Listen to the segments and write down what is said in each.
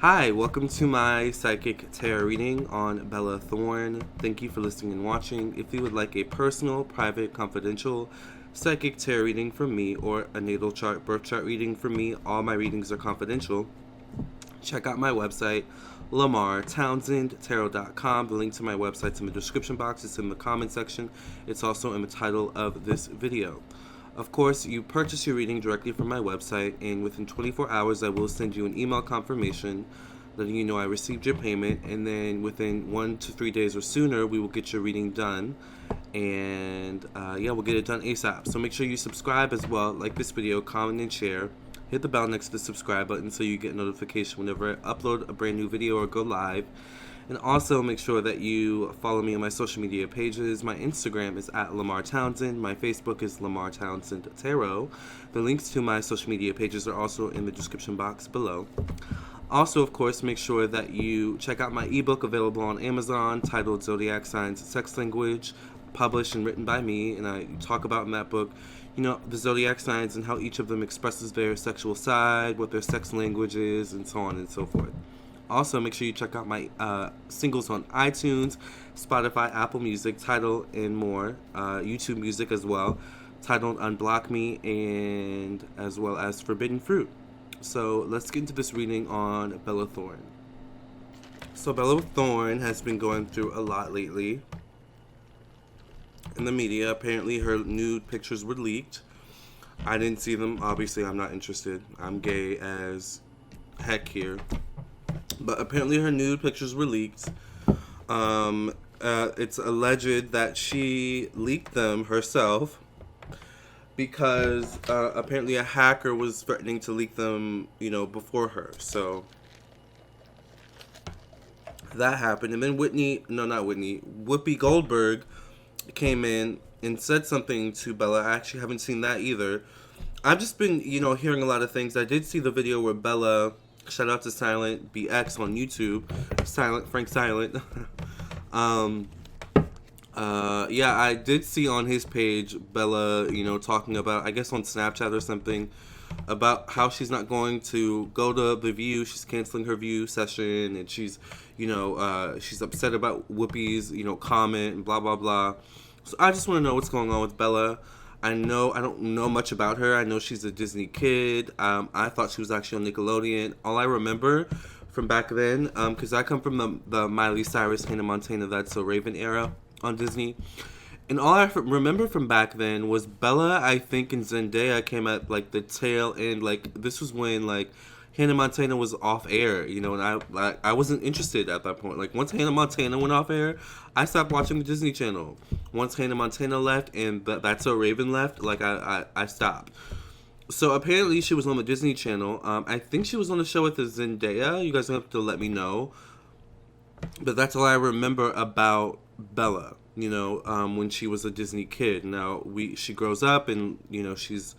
Hi, welcome to my psychic tarot reading on Bella Thorne. Thank you for listening and watching. If you would like a personal, private, confidential psychic tarot reading from me or a natal chart, birth chart reading from me, all my readings are confidential. Check out my website, Lamarr, Tarot.com. The link to my website's in the description box. It's in the comment section. It's also in the title of this video. Of course, you purchase your reading directly from my website, and within 24 hours, I will send you an email confirmation letting you know I received your payment, and then within 1 to 3 days or sooner, we will get your reading done, and we'll get it done ASAP. So make sure you subscribe as well, like this video, comment, and share. Hit the bell next to the subscribe button so you get notification whenever I upload a brand new video or go live. And also make sure that you follow me on my social media pages. My Instagram is at Lamarr Townsend. My Facebook is Lamarr Townsend Tarot. The links to my social media pages are also in the description box below. Also, of course, make sure that you check out my ebook available on Amazon titled Zodiac Signs Sex Language, published and written by me. And I talk about in that book, the zodiac signs and how each of them expresses their sexual side, what their sex language is, and so on and so forth. Also, make sure you check out my singles on iTunes, Spotify, Apple Music, Tidal, and more. YouTube Music as well, titled Unblock Me, and as well as Forbidden Fruit. So let's get into this reading on Bella Thorne. So Bella Thorne has been going through a lot lately in the media. Apparently her nude pictures were leaked. I didn't see them. Obviously, I'm not interested. I'm gay as heck here. But apparently her nude pictures were leaked. It's alleged that she leaked them herself because apparently a hacker was threatening to leak them, before her. So that happened. And then Whoopi Goldberg came in and said something to Bella. I actually haven't seen that either. I've just been, hearing a lot of things. I did see the video where Bella... Shout out to Silent BX on YouTube. Frank Silent. I did see on his page Bella, talking about, I guess on Snapchat or something, about how she's not going to go to the View. She's canceling her View session, and she's, she's upset about Whoopi's, comment and blah, blah, blah. So I just want to know what's going on with Bella. I don't know much about her. I know she's a Disney kid. I thought she was actually on Nickelodeon. All I remember from back then, because I come from the Miley Cyrus, Hannah Montana, That's So Raven era on Disney. And all I remember from back then was Bella, I think, and Zendaya came at, the tail end. This was when, Hannah Montana was off air, and I wasn't interested at that point. Once Hannah Montana went off air, I stopped watching the Disney Channel. Once Hannah Montana left and That's So Raven left, I stopped. So apparently she was on the Disney Channel. I think she was on the show with the Zendaya. You guys have to let me know. But that's all I remember about Bella, when she was a Disney kid. Now, she grows up and, she's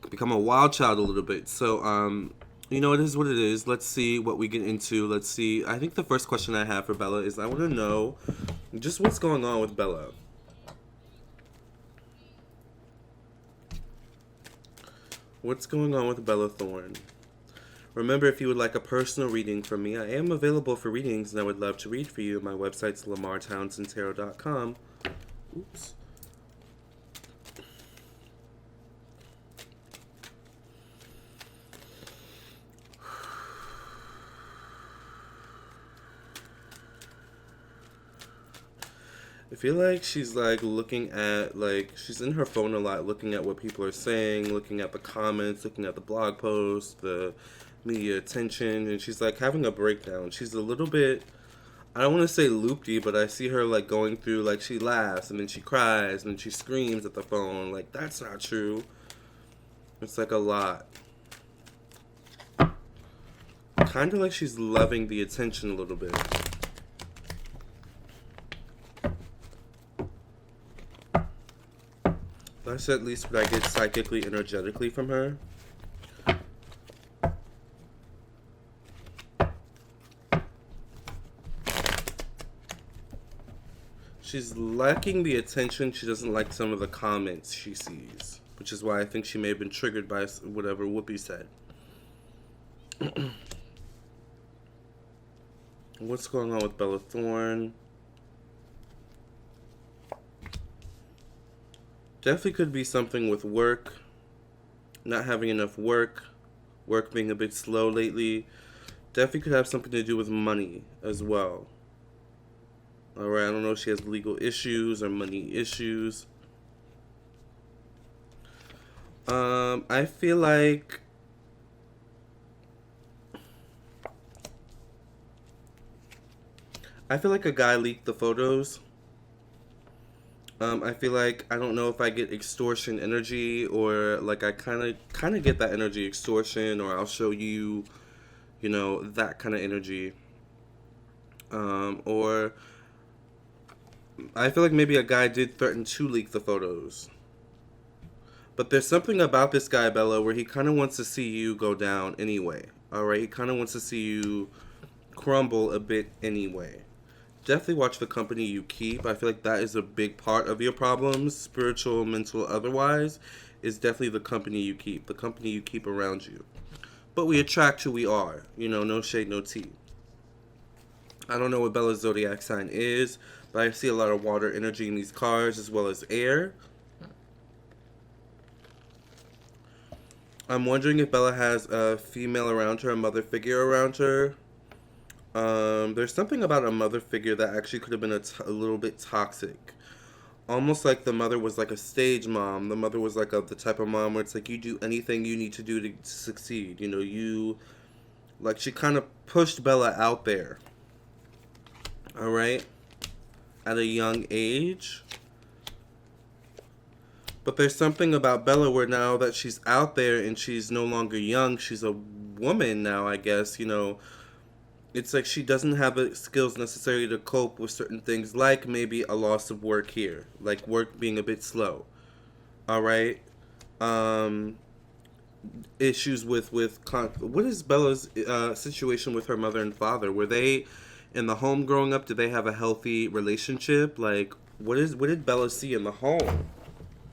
become a wild child a little bit. So, it is what it is. Let's see what we get into. Let's see. I think the first question I have for Bella is I want to know just what's going on with Bella. What's going on with Bella Thorne? Remember, if you would like a personal reading from me, I am available for readings, and I would love to read for you. My website's lamarrtownsendtarot.com. Oops. I feel like she's looking at she's in her phone a lot, looking at what people are saying, looking at the comments, looking at the blog posts, the media attention, and she's having a breakdown. She's a little bit, I don't want to say loopy, but I see her going through, she laughs and then she cries and then she screams at the phone. That's not true. It's a lot. Kind of she's loving the attention a little bit. That's at least what I get psychically, energetically from her. She's lacking the attention. She doesn't like some of the comments she sees, which is why I think she may have been triggered by whatever Whoopi said. What's going on with Bella Thorne? Definitely could be something with work, not having enough work, work being a bit slow lately. Definitely could have something to do with money as well. Alright, I don't know if she has legal issues or money issues. I feel like a guy leaked the photos. I feel like I don't know if I get extortion energy or like I kind of get that energy extortion, or I'll show you, that kind of energy. Or I feel like maybe a guy did threaten to leak the photos. But there's something about this guy, Bella, where he kind of wants to see you go down anyway. All right, he kind of wants to see you crumble a bit anyway. Definitely watch the company you keep. I feel like that is a big part of your problems, spiritual, mental, otherwise, is definitely the company you keep. The company you keep around you. But we attract who we are. No shade, no tea. I don't know what Bella's zodiac sign is, but I see a lot of water energy in these cards as well as air. I'm wondering if Bella has a female around her, a mother figure around her. There's something about a mother figure that actually could have been a little bit toxic. Almost like the mother was like a stage mom. The mother was like the type of mom where it's like you do anything you need to do to succeed. Like she kind of pushed Bella out there. All right? At a young age. But there's something about Bella where now that she's out there and she's no longer young, she's a woman now, I guess, It's like she doesn't have the skills necessary to cope with certain things, like maybe a loss of work here, like work being a bit slow. All right? Issues what is Bella's situation with her mother and father? Were they in the home growing up? Did they have a healthy relationship? Like, what did Bella see in the home?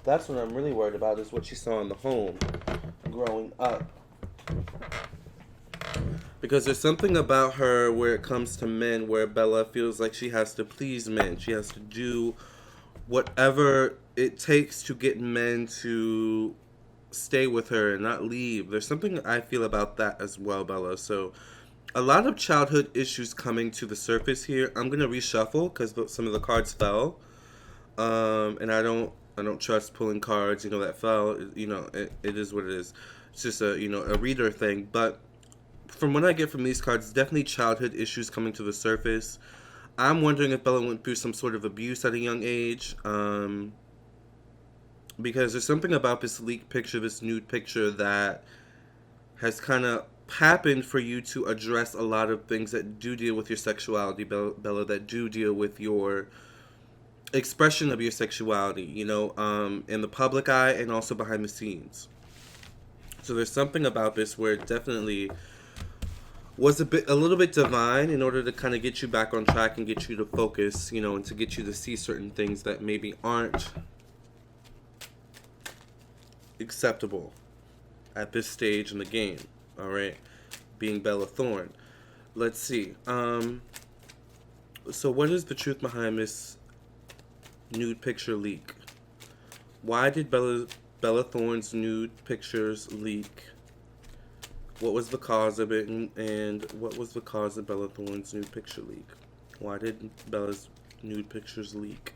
That's what I'm really worried about, is what she saw in the home growing up. Because there's something about her where it comes to men where Bella feels like she has to please men. She has to do whatever it takes to get men to stay with her and not leave. There's something I feel about that as well, Bella. So a lot of childhood issues coming to the surface here. I'm going to reshuffle because some of the cards fell. And I don't trust pulling cards, that fell. It is what it is. It's just a reader thing. But from what I get from these cards, definitely childhood issues coming to the surface. I'm wondering if Bella went through some sort of abuse at a young age. Because there's something about this leaked picture, this nude picture, that has kind of happened for you to address a lot of things that do deal with your sexuality, Bella, that do deal with your expression of your sexuality, in the public eye and also behind the scenes. So there's something about this where it definitely was a little bit divine in order to kind of get you back on track and get you to focus, and to get you to see certain things that maybe aren't acceptable at this stage in the game. All right, being Bella Thorne. Let's see. So what is the truth behind this nude picture leak? Why did Bella Thorne's nude pictures leak? What was the cause of it, and what was the cause of Bella Thorne's nude picture leak? Why did Bella's nude pictures leak?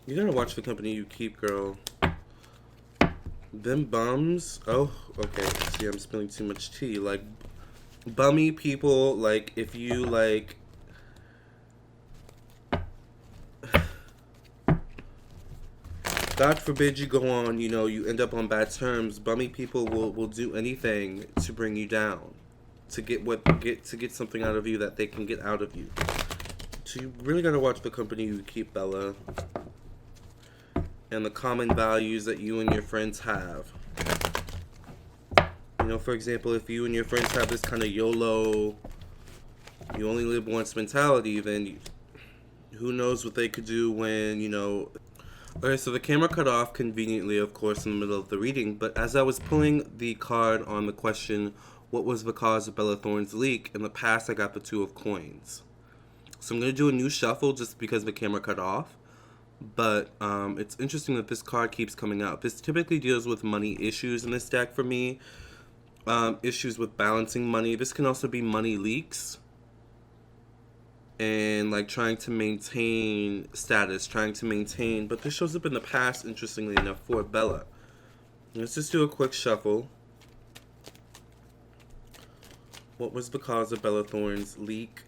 You gotta watch the company you keep, girl. Them bums. Oh, okay. See, I'm spilling too much tea. Like, bummy people, like, if you, like, God forbid you go on, you end up on bad terms. Bummy people will do anything to bring you down, to get something out of you that they can get out of you. So you really gotta watch the company you keep, Bella, and the common values that you and your friends have. For example, if you and your friends have this kind of YOLO, you only live once mentality, then who knows what they could do when, Okay, so the camera cut off conveniently, of course, in the middle of the reading, but as I was pulling the card on the question, What was the cause of Bella Thorne's leak? In the past, I got the Two of Coins. So I'm going to do a new shuffle just because the camera cut off. But it's interesting that this card keeps coming out. This typically deals with money issues in this deck for me. Issues with balancing money. This can also be money leaks. And like trying to maintain status, but this shows up in the past, interestingly enough, for Bella. Let's just do a quick shuffle. What was the cause of Bella Thorne's leak?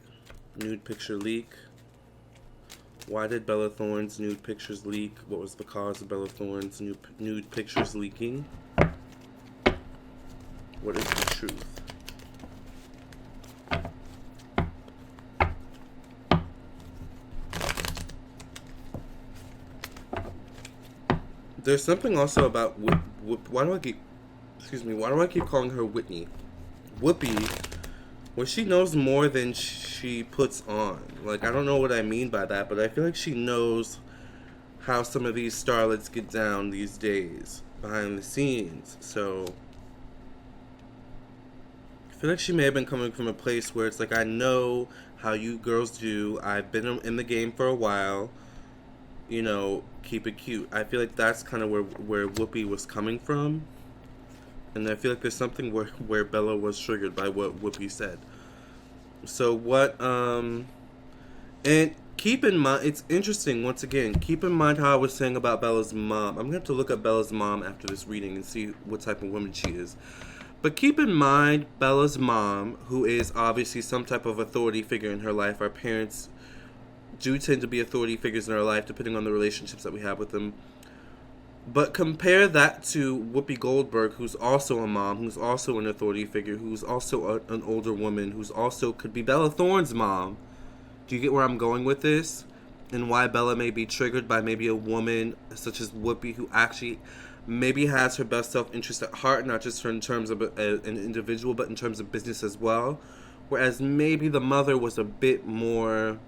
Nude picture leak. Why did Bella Thorne's nude pictures leak? What was the cause of Bella Thorne's nude pictures leaking? What is the truth? There's something also about why do I keep calling her Whitney? Whoopi, where she knows more than she puts on. Like, I don't know what I mean by that, but I feel like she knows how some of these starlets get down these days behind the scenes. So I feel like she may have been coming from a place where it's like, I know how you girls do. I've been in the game for a while. You know, keep it cute. I feel like that's kind of where Whoopi was coming from. And I feel like there's something where Bella was triggered by what Whoopi said. So and keep in mind, it's interesting, once again, keep in mind how I was saying about Bella's mom. I'm going to have to look up Bella's mom after this reading and see what type of woman she is. But keep in mind, Bella's mom, who is obviously some type of authority figure in her life. Our parents do tend to be authority figures in our life, depending on the relationships that we have with them. But compare that to Whoopi Goldberg, who's also a mom, who's also an authority figure, who's also an older woman, who's also could be Bella Thorne's mom. Do you get where I'm going with this? And why Bella may be triggered by maybe a woman such as Whoopi, who actually maybe has her best self-interest at heart, not just in terms of an individual, but in terms of business as well. Whereas maybe the mother was a bit more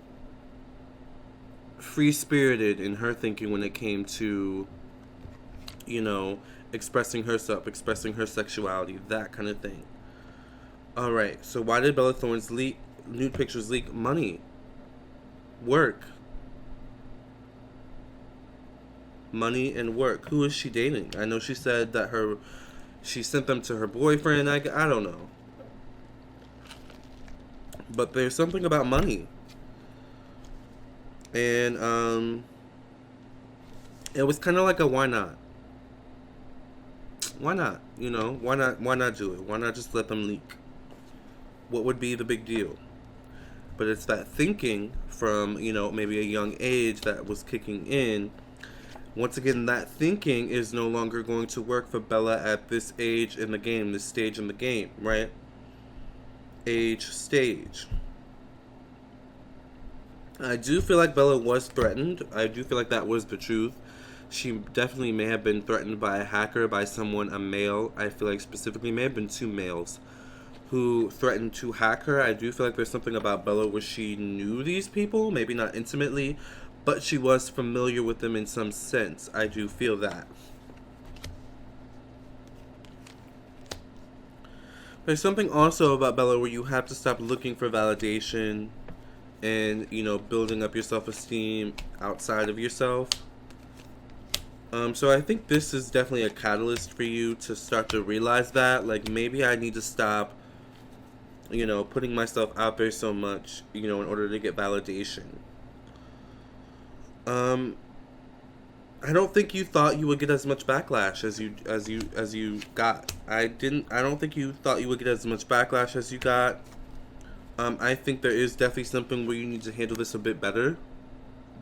free-spirited in her thinking when it came to, you know, expressing herself, expressing her sexuality, that kind of thing. Alright, so why did Bella Thorne's nude pictures leak? Money. Work. Money and work. Who is she dating? I know she said that she sent them to her boyfriend. I don't know. But there's something about money. And it was kind of like a why not? Why not? You know, why not do it? Why not just let them leak? What would be the big deal? But it's that thinking from, you know, maybe a young age that was kicking in. Once again, that thinking is no longer going to work for Bella at this age in the game, this stage in the game, right? Age, stage. I do feel like Bella was threatened. I do feel like that was the truth. She definitely may have been threatened by a hacker, by someone, a male. I feel like specifically may have been two males who threatened to hack her. I do feel like there's something about Bella where she knew these people, maybe not intimately, but she was familiar with them in some sense. I do feel that. There's something also about Bella where you have to stop looking for validation and, you know, building up your self-esteem outside of yourself. So I think this is definitely a catalyst for you to start to realize that, like, maybe I need to stop, you know, putting myself out there so much, you know, in order to get validation. I don't think you thought you would get as much backlash as you got. I don't think you thought you would get as much backlash as you got. I think there is definitely something where you need to handle this a bit better.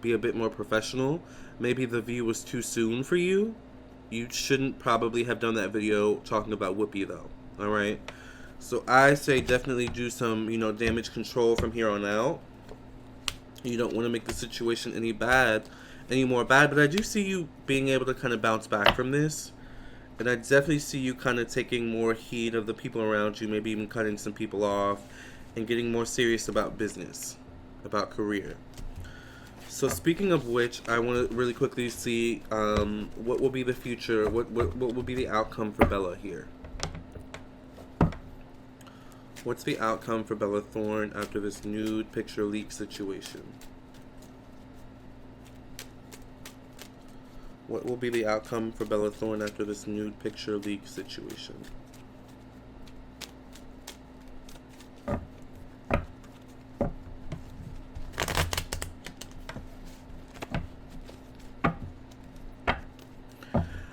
Be a bit more professional. Maybe the view was too soon for you. You shouldn't probably have done that video talking about Whoopi, though. Alright? So I say definitely do some, you know, damage control from here on out. You don't want to make the situation any more bad, but I do see you being able to kind of bounce back from this. And I definitely see you kind of taking more heed of the people around you, maybe even cutting some people off, and getting more serious about business, about career. So speaking of which, I want to really quickly see what will be the future, what will be the outcome for Bella here. What's the outcome for Bella Thorne after this nude picture leak situation? What will be the outcome for Bella Thorne after this nude picture leak situation?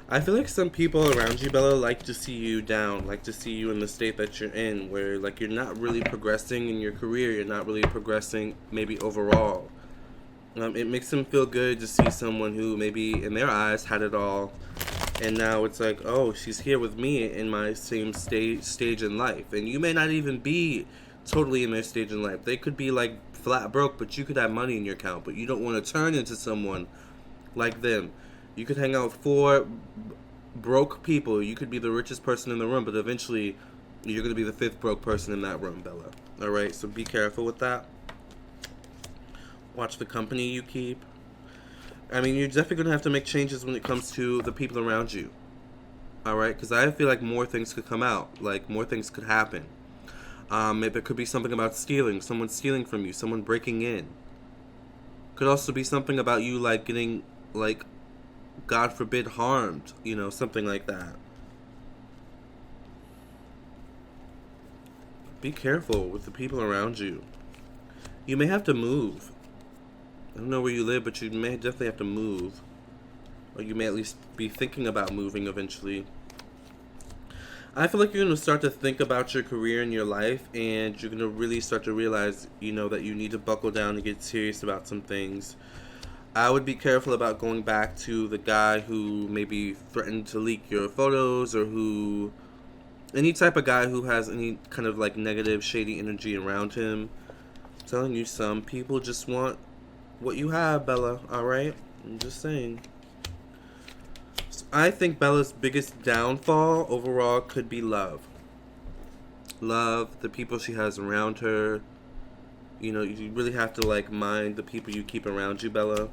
I feel like some people around you, Bella, like to see you down, like to see you in the state that you're in, where like you're not really progressing in your career, you're not really progressing maybe overall. It makes them feel good to see someone who maybe in their eyes had it all, and now it's like, oh, she's here with me in my same stage in life, and you may not even be totally in their stage in life. They could be like flat broke, but you could have money in your account, but you don't want to turn into someone like them. You could hang out with four broke people. You could be the richest person in the room, but eventually you're going to be the fifth broke person in that room, Bella. All right, so be careful with that. Watch the company you keep. I mean, you're definitely going to have to make changes when it comes to the people around you. All right, because I feel like more things could come out. Like, more things could happen. Maybe it could be something about stealing. Someone stealing from you. Someone breaking in. Could also be something about you, like, getting, like, God forbid, harmed, you know, something like that. Be careful with the people around you. You may have to move. I don't know where you live, but you may definitely have to move. Or you may at least be thinking about moving eventually. I feel like you're going to start to think about your career and your life, and you're going to really start to realize, you know, that you need to buckle down and get serious about some things. I would be careful about going back to the guy who maybe threatened to leak your photos, or who, any type of guy who has any kind of like negative, shady energy around him. I'm telling you, some people just want what you have, Bella, alright? I'm just saying. So I think Bella's biggest downfall overall could be love. Love, the people she has around her. You know, you really have to like mind the people you keep around you, Bella.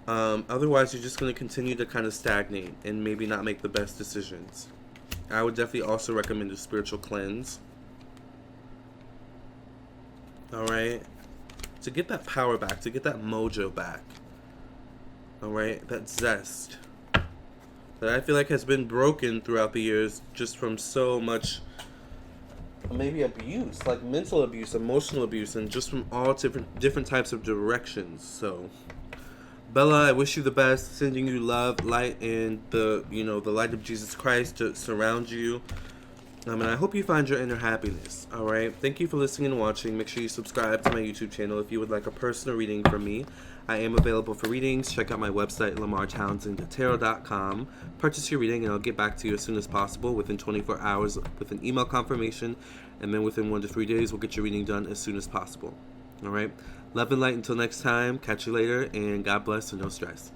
Otherwise, you're just going to continue to kind of stagnate and maybe not make the best decisions. I would definitely also recommend a spiritual cleanse. Alright? To get that power back, to get that mojo back. Alright? That zest. That I feel like has been broken throughout the years just from so much, maybe abuse, like mental abuse, emotional abuse, and just from all different types of directions. So, Bella, I wish you the best. Sending you love, light, and the light of Jesus Christ to surround you. And I hope you find your inner happiness. All right. Thank you for listening and watching. Make sure you subscribe to my YouTube channel if you would like a personal reading from me. I am available for readings. Check out my website, LamarrTownsendTarot.com. Purchase your reading, and I'll get back to you as soon as possible, within 24 hours, with an email confirmation. And then within 1 to 3 days, we'll get your reading done as soon as possible. All right. Love and light until next time. Catch you later, and God bless and no stress.